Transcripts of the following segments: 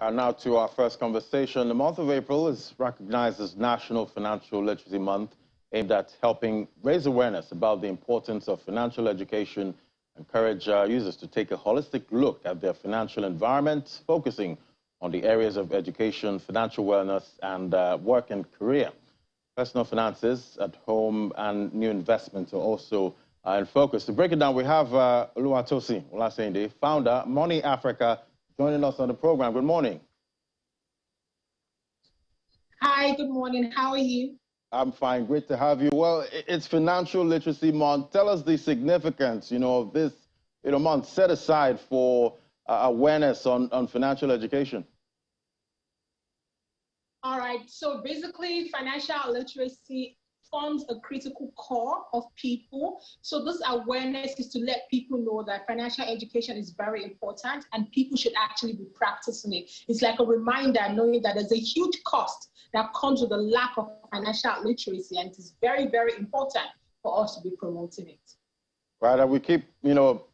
Now to our first conversation. The month of April is recognized as National Financial Literacy Month, aimed at helping raise awareness about the importance of financial education, encourage users to take a holistic look at their financial environment, focusing on the areas of education, financial wellness, and work and career. Personal finances at home and new investments are also in focus. To break it down, we have Oluwatosin Olasende, founder, Money Africa, joining us on the program. Good morning. Hi, good morning. How are you? I'm fine. Great to have you. Well, it's Financial Literacy Month. Tell us the significance, of this, month set aside for awareness on financial education. All right. So basically, financial literacy forms a critical core of people. So this awareness is to let people know that financial education is very important and people should actually be practicing it. It's like a reminder knowing that there's a huge cost that comes with the lack of financial literacy, and it is very, very important for us to be promoting it. Right, and we keep,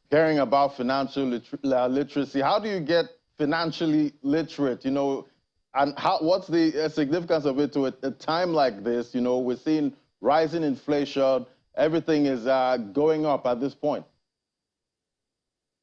hearing about financial literacy. How do you get financially literate, and what's the significance of it to a time like this? We're seeing rising inflation, everything is going up at this point.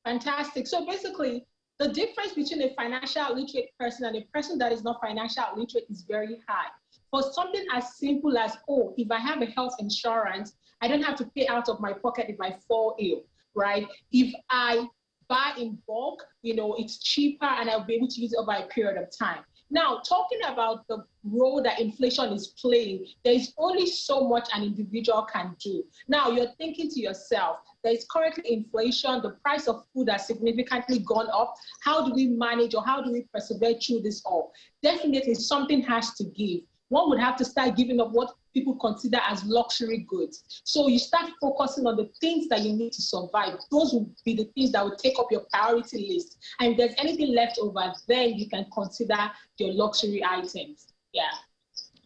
Fantastic. So basically, the difference between a financial literate person and a person that is not financial literate is very high. For something as simple as, if I have a health insurance, I don't have to pay out of my pocket if I fall ill, right? If I buy in bulk, it's cheaper and I'll be able to use it over a period of time. Now, talking about the role that inflation is playing, there is only so much an individual can do. Now, you're thinking to yourself, there is currently inflation, the price of food has significantly gone up. How do we manage, or how do we persevere through this all? Definitely something has to give. One would have to start giving up what people consider as luxury goods. So you start focusing on the things that you need to survive. Those will be the things that will take up your priority list. And if there's anything left over, then you can consider your luxury items. Yeah.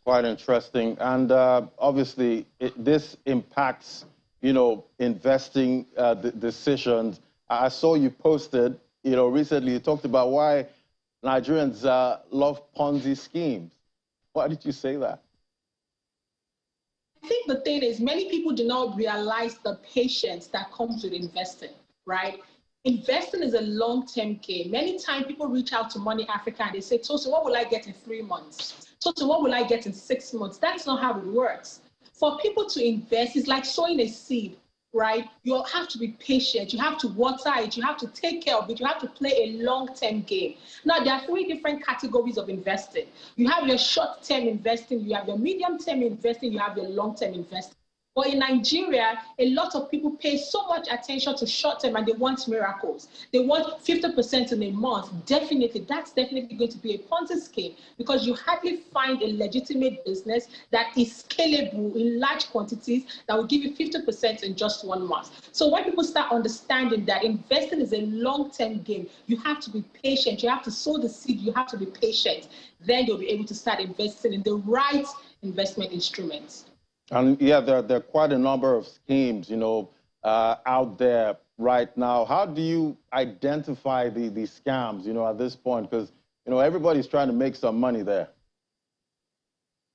Quite interesting. And obviously, this impacts, investing decisions. I saw you posted, recently, you talked about why Nigerians love Ponzi schemes. Why did you say that? I think the thing is, many people do not realize the patience that comes with investing, right? Investing is a long-term game. Many times people reach out to Money Africa and they say, Tosin, what will I get in 3 months? Tosin, what will I get in 6 months? That's not how it works. For people to invest, it's like sowing a seed, right? You have to be patient. You have to water it. You have to take care of it. You have to play a long-term game. Now, there are 3 different categories of investing. You have your short-term investing, you have your medium-term investing, you have your long-term investing. But in Nigeria, a lot of people pay so much attention to short-term and they want miracles. They want 50% in a month. Definitely, that's definitely going to be a Ponzi scheme, because you hardly find a legitimate business that is scalable in large quantities that will give you 50% in just 1 month. So when people start understanding that investing is a long-term game, you have to be patient. You have to sow the seed. You have to be patient. Then you'll be able to start investing in the right investment instruments. And yeah, there are quite a number of schemes, out there right now. How do you identify the scams, at this point? Because, everybody's trying to make some money there.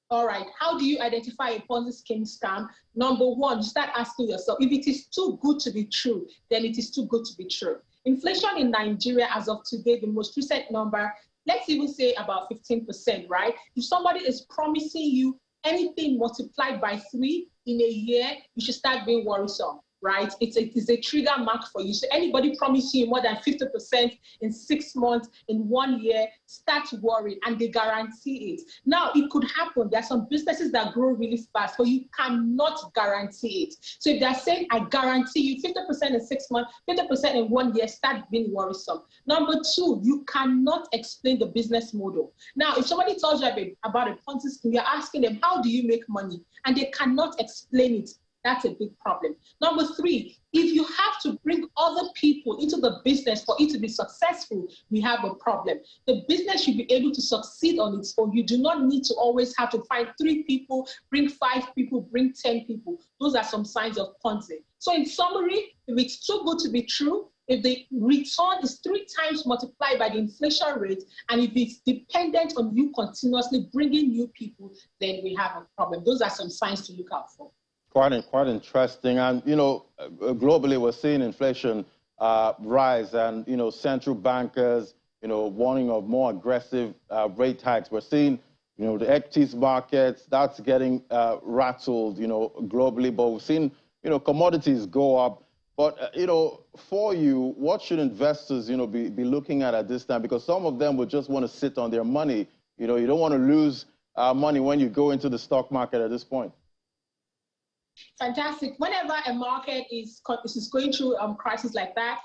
All right. How do you identify a Ponzi scheme scam? Number one, you start asking yourself, if it is too good to be true, then it is too good to be true. Inflation in Nigeria as of today, the most recent number, let's even say about 15%, right? If somebody is promising you anything multiplied by 3 in a year, you should start being worrisome, right? It's a trigger mark for you. So anybody promising you more than 50% in 6 months, in 1 year, start worrying, and they guarantee it. Now, it could happen. There are some businesses that grow really fast, but you cannot guarantee it. So if they're saying, I guarantee you 50% in 6 months, 50% in 1 year, start being worrisome. Number 2, you cannot explain the business model. Now, if somebody tells you about a Ponzi scheme, you're asking them, how do you make money? And they cannot explain it. That's a big problem. Number 3, if you have to bring other people into the business for it to be successful, we have a problem. The business should be able to succeed on its own. You do not need to always have to find 3 people, bring 5 people, bring 10 people. Those are some signs of Ponzi. So in summary, if it's too good to be true, if the return is 3 times multiplied by the inflation rate, and if it's dependent on you continuously bringing new people, then we have a problem. Those are some signs to look out for. Quite interesting. And, globally, we're seeing inflation rise, and, central bankers, warning of more aggressive rate hikes. We're seeing, the equities markets, that's getting rattled, globally. But we've seen, commodities go up. But, for you, what should investors, be looking at this time? Because some of them would just want to sit on their money. You don't want to lose money when you go into the stock market at this point. Fantastic. Whenever a market is going through crisis like that,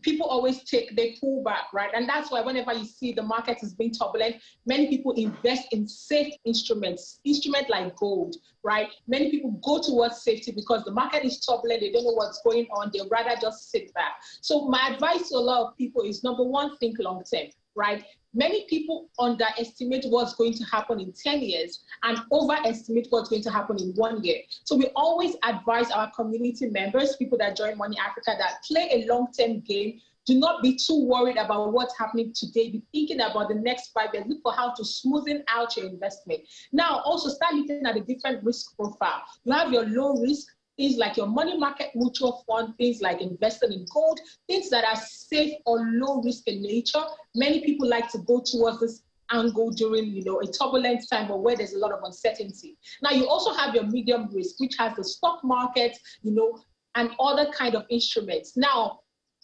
people always they pull back, right? And that's why whenever you see the market is being turbulent, many people invest in safe instruments like gold, right? Many people go towards safety because the market is turbulent. They don't know what's going on. They'd rather just sit back. So my advice to a lot of people is, number one, think long term, right? Many people underestimate what's going to happen in 10 years and overestimate what's going to happen in 1 year. So we always advise our community members, people that join Money Africa, that play a long-term game. Do not be too worried about what's happening today. Be thinking about the next 5 years. Look for how to smoothen out your investment. Now, also start looking at a different risk profile. You have your low risk, things like your money market mutual fund, things like investing in gold, things that are safe or low risk in nature. Many people like to go towards this angle during, a turbulent time or where there's a lot of uncertainty. Now, you also have your medium risk, which has the stock market, and other kind of instruments. Now,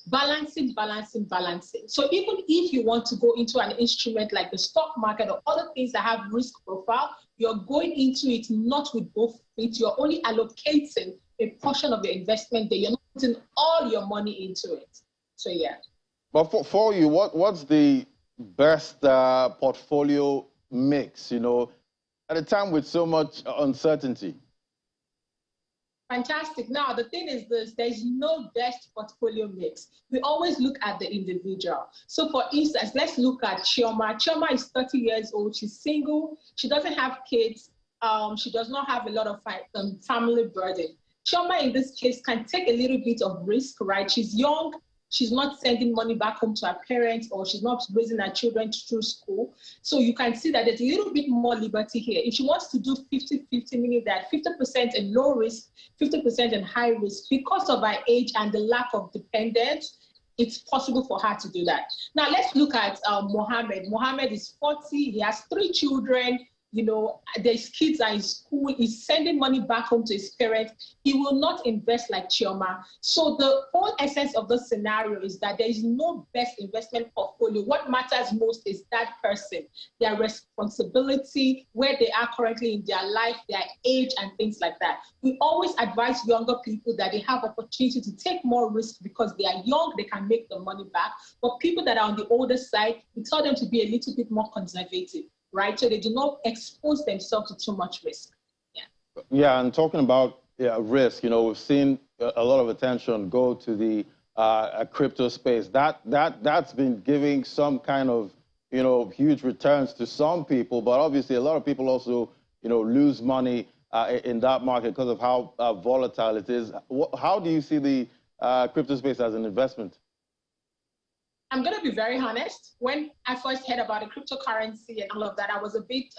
balancing. So even if you want to go into an instrument like the stock market or other things that have risk profile, you're going into it not with both feet. You're only allocating a portion of your investment there. You're not putting all your money into it. So yeah. But for you, what's the best portfolio mix, at a time with so much uncertainty? Fantastic. Now, the thing is this, there's no best portfolio mix. We always look at the individual. So for instance, let's look at Chioma. Chioma is 30 years old. She's single. She doesn't have kids. She does not have a lot of family burden. Chioma, in this case, can take a little bit of risk, right? She's young. She's not sending money back home to her parents, or she's not raising her children through school. So you can see that there's a little bit more liberty here. If she wants to do 50-50, meaning that 50% in low risk, 50% in high risk, because of her age and the lack of dependence, it's possible for her to do that. Now, let's look at Mohammed. Mohammed is 40. He has 3 children. His kids are in school, he's sending money back home to his parents. He will not invest like Chioma. So the whole essence of the scenario is that there is no best investment portfolio. What matters most is that person, their responsibility, where they are currently in their life, their age, and things like that. We always advise younger people that they have opportunity to take more risk because they are young, they can make the money back. But people that are on the older side, we tell them to be a little bit more conservative, right? So they do not expose themselves to too much risk. Yeah, and talking about risk, we've seen a lot of attention go to the crypto space. That's been giving some kind of, huge returns to some people, but obviously a lot of people also, lose money in that market because of how volatile it is. How do you see the crypto space as an investment? I'm going to be very honest. When I first heard about the cryptocurrency and all of that, I was a bit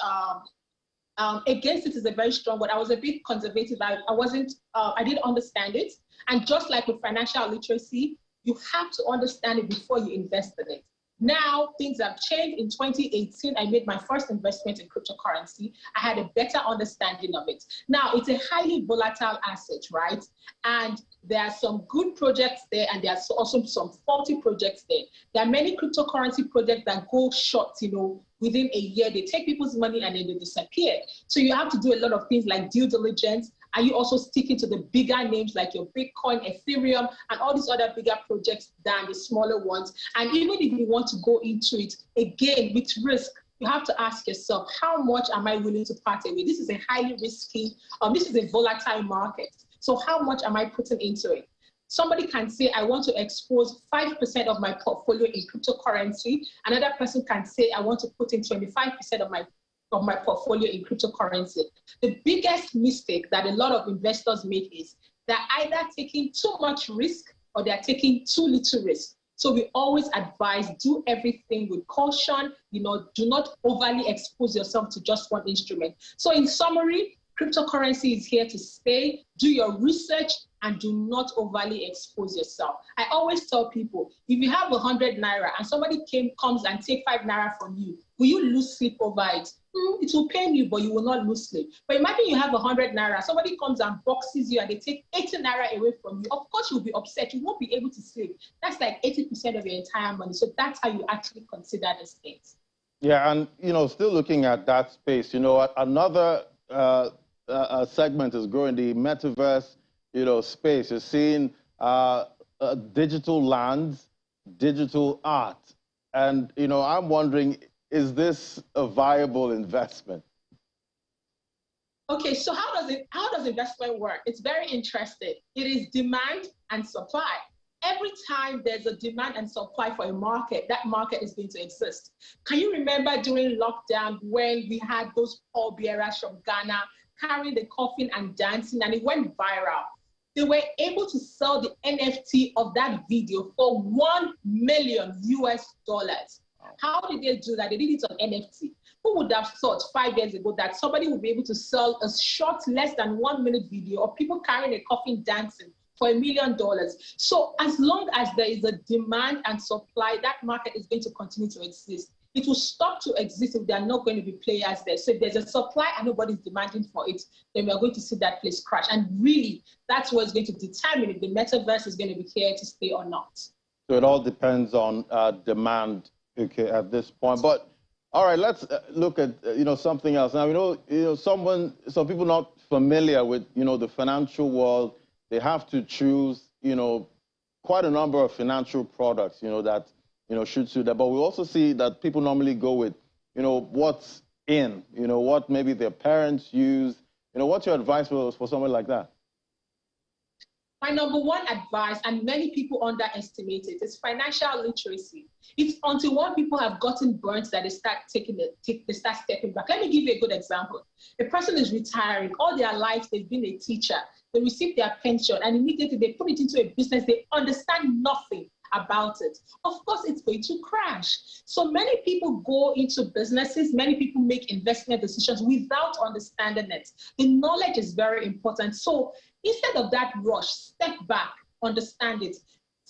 against it is a very strong word. I was a bit conservative. I didn't understand it. And just like with financial literacy, you have to understand it before you invest in it. Now, things have changed. In 2018, I made my first investment in cryptocurrency. I had a better understanding of it. Now, it's a highly volatile asset, right? And there are some good projects there, and there are also some faulty projects there. There are many cryptocurrency projects that go short, within a year. They take people's money and then they disappear. So you have to do a lot of things like due diligence. Are you also sticking to the bigger names like your Bitcoin, Ethereum, and all these other bigger projects than the smaller ones? And even if you want to go into it, again, with risk, you have to ask yourself, how much am I willing to part away? This is a highly risky, this is a volatile market. So how much am I putting into it? Somebody can say, I want to expose 5% of my portfolio in cryptocurrency. Another person can say, I want to put in 25% of my portfolio in cryptocurrency. The biggest mistake that a lot of investors make is they're either taking too much risk or they're taking too little risk. So we always advise, do everything with caution, do not overly expose yourself to just one instrument. So in summary, cryptocurrency is here to stay. Do your research and do not overly expose yourself. I always tell people, if you have 100 naira and somebody comes and take 5 naira from you, will you lose sleep over it? It will pain you, but you will not lose sleep. But imagine you have 100 naira, somebody comes and boxes you and they take 80 naira away from you. Of course, you'll be upset. You won't be able to sleep. That's like 80% of your entire money. So that's how you actually consider these things. Yeah, and, still looking at that space, another segment is growing, the metaverse, space. You're seeing digital lands, digital art. And, I'm wondering, is this a viable investment? Okay, so how does investment work? It's very interesting. It is demand and supply. Every time there's a demand and supply for a market, that market is going to exist. Can you remember during lockdown when we had those pallbearers from Ghana carrying the coffin and dancing, and it went viral? They were able to sell the NFT of that video for $1 million US. How did they do that? They did it on NFT. Who would have thought 5 years ago that somebody would be able to sell a short, less than 1 minute video of people carrying a coffin dancing for $1 million? So as long as there is a demand and supply, that market is going to continue to exist. It will stop to exist if there are not going to be players there. So if there's a supply and nobody's demanding for it, then we are going to see that place crash. And really, that's what's going to determine if the metaverse is going to be here to stay or not. So it all depends on demand, okay, at this point. But all right, let's look at something else. Now some people not familiar with the financial world, they have to choose quite a number of financial products that should suit them. But we also see that people normally go with what's in, what maybe their parents use. What's your advice for someone like that? My number one advice, and many people underestimate it, is financial literacy. It's until when people have gotten burnt that they start stepping back. Let me give you a good example. A person is retiring. All their life, they've been a teacher. They receive their pension, and immediately they put it into a business. They understand nothing about it. Of course, it's going to crash. So many people go into businesses, many people make investment decisions without understanding it. The knowledge is very important. So instead of that rush, step back, understand it.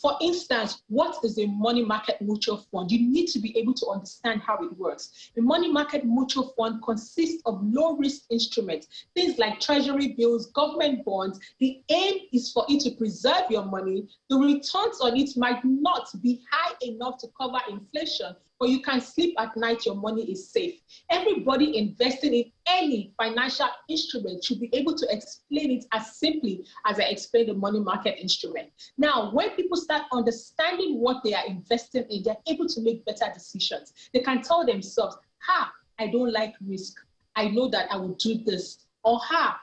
For instance, what is a money market mutual fund? You need to be able to understand how it works. A money market mutual fund consists of low-risk instruments, things like treasury bills, government bonds. The aim is for it to preserve your money. The returns on it might not be high enough to cover inflation, but you can sleep at night, your money is safe. Everybody investing in any financial instrument should be able to explain it as simply as I explained the money market instrument. Now, when people start understanding what they are investing in, they're able to make better decisions. They can tell themselves, I don't like risk. I know that I will do this. Or I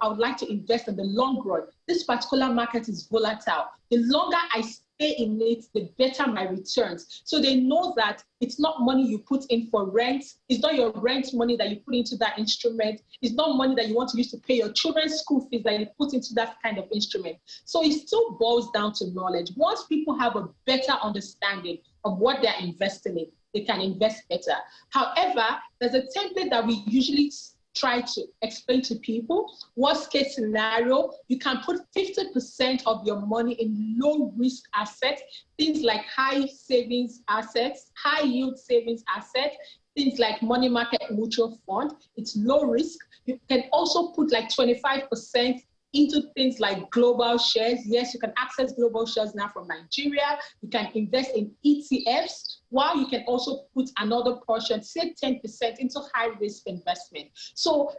would like to invest in the long run. This particular market is volatile. The longer I stay in it, the better my returns. So they know that it's not money you put in for rent. It's not your rent money that you put into that instrument. It's not money that you want to use to pay your children's school fees that you put into that kind of instrument. So it still boils down to knowledge. Once people have a better understanding of what they're investing in, they can invest better. However, there's a template that we usually try to explain to people. Worst case scenario, you can put 50% of your money in low risk assets, things like high savings assets, high yield savings assets, things like money market mutual fund. It's low risk. You can also put like 25% into things like global shares. Yes, you can access global shares now from Nigeria. You can invest in ETFs, while you can also put another portion, say 10%, into high-risk investment. So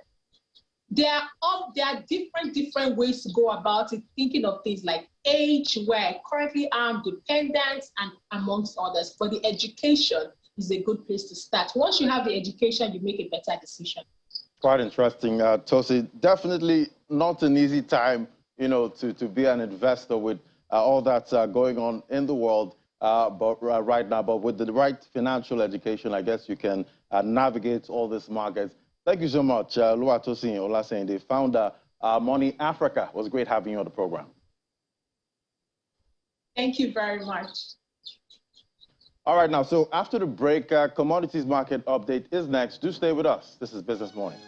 there are different ways to go about it, thinking of things like age, where currently I'm dependent, and amongst others. But the education is a good place to start. Once you have the education, you make a better decision. Quite interesting, Tosi. Definitely not an easy time, to be an investor with all that's going on in the world right now. But with the right financial education, I guess you can navigate all these markets. Thank you so much, Oluwatosin Olasende, founder Money Africa. It was great having you on the program. Thank you very much. All right, now, so after the break, commodities market update is next. Do stay with us. This is Business Morning.